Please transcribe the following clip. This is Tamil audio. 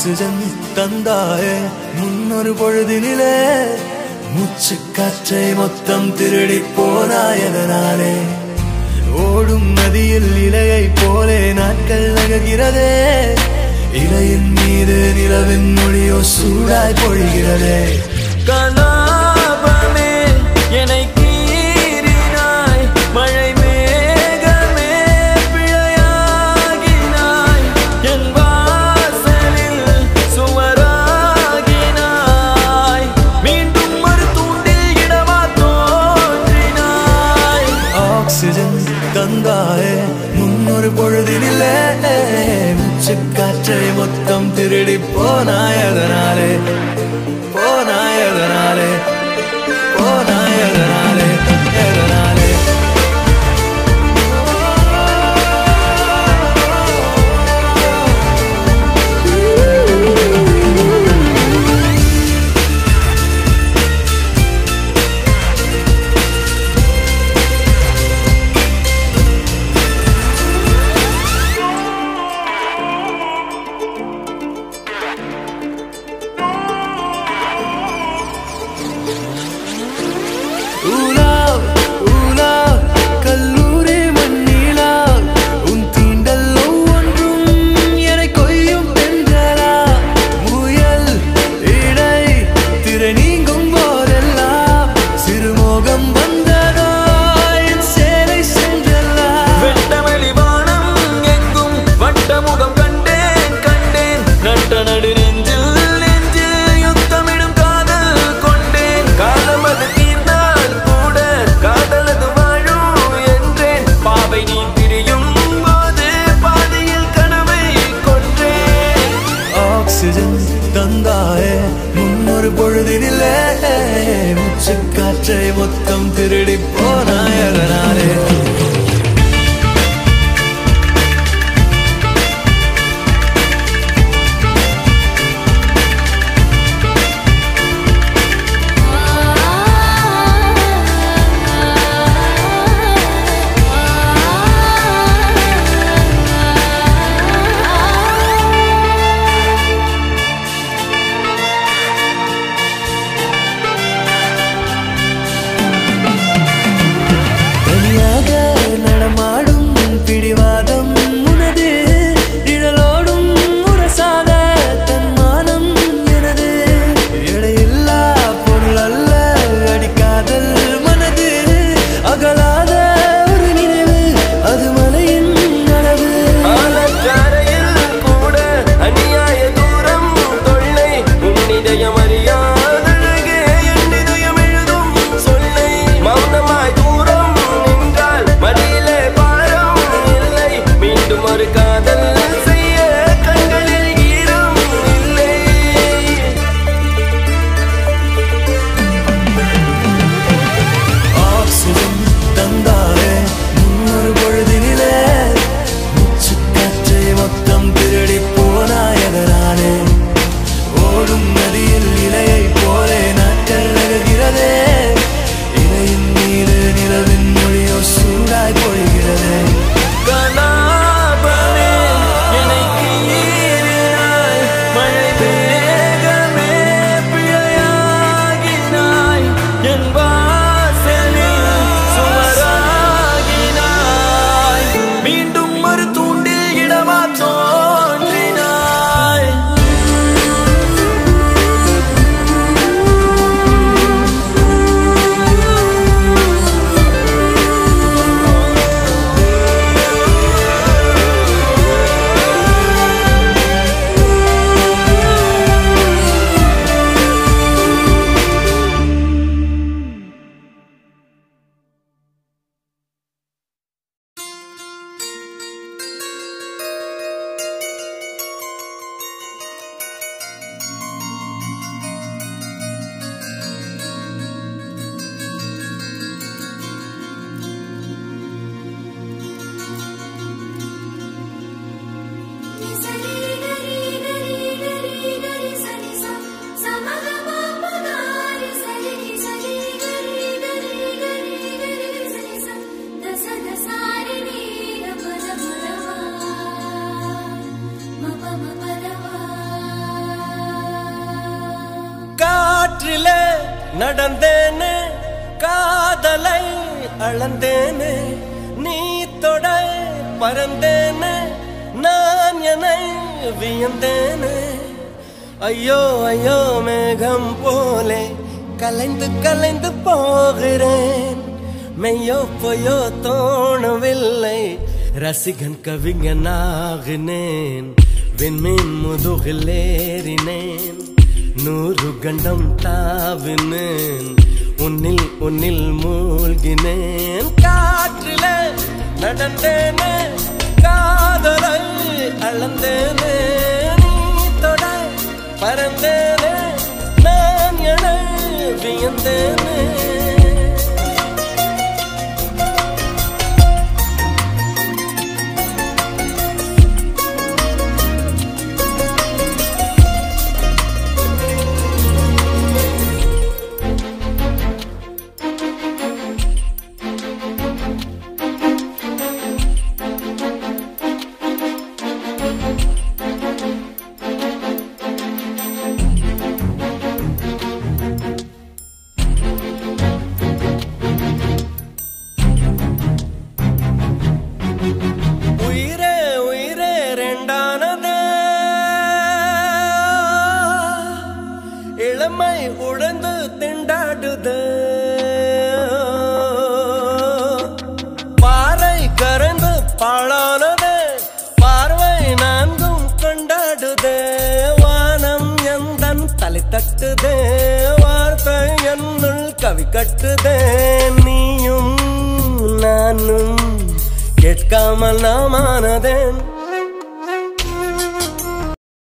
ஆக்சிஜன் தந்தாயே முன்னொரு பொழுதினிலே மூச்சு காற்றை மொத்தம் திருடி போனாயதனாலே ஓடும் நதியில் இலையை போலே நாட்கள் நகர்கிறதே இலையின் மீது நிலவின் மொழியோ சூடாய் பொழிகிறதே கலாபமே என்னை கீறினாய் மழை மேகமே பிழையாகினாய் என் வாசலில் சுவராகினாய் மீண்டும் ஒரு தூண்டில் இடமா தோன்றினாய் ஆக்சிஜன் தந்தாயே முன்னொரு பொழுதினிலே மூச்சு காற்றை மொத்தம் திருடி போனாயதனாலே போனாயதனாலே போனாயதனாலே எதனாலே கல்லூரி மண்ணிலா உன் தீண்டல் ஒவ்வொன்றும் என்னை கொய்யும் பெண்களா முயல் இடை திரை நீங்கும் போதெல்லாம் சிறுமோகம் வந்ததோ என் சேலை சென்றல்லா வெட்டமளி வானம் எங்கும் வட்டமுகம் கண்டேன் கண்டேன் நட்ட நடு நெஞ்சில் நெஞ்சில் யுத்தமிடும் காதல் கொண்டேன் காலம் அது தீர்ந்தால் கூட காதலது வாழும் என்றேன் பாவை நீ பிரியும் போது பாதையில் கனவை கொன்றேன் ஆக்சிஜன் தந்தாயே முன்னொரு பொழுதினிலே மூச்சு காற்றை மொத்தம் திருடி போனாயதனாலே நடந்தேனே காதலை அளந்தேனே நீ தொட பறந்தேனே நான் என்னை வியந்தேனே ஐயோ ஐயோ மேகம் போலே கலைந்து கலைந்து போகிறேன் மெய்யோ பொய்யோ தோணவில்லை ரசிகன் கவிஞனாகினேன் விண்மீன் முதுகிலேறினேன் 100 கண்டம் தாவினேன் உன்னில் உன்னில் மூழ்கினேன் காற்றிலே நடந்தேனே காதலை அளந்தேனே நீ தொட பறந்தேனே நான் என்னை வியந்தேனே இளமை உழந்து திண்டாடுது பாறை கரைந்து பாழானது பார்வை நான்கும் கொண்டாடுது வானம் எந்தன் தலை தட்டுதே வார்த்தை என்னுள் கவி கட்டுதே நீயும் நானும் கேட்காமல் நாமானதேன்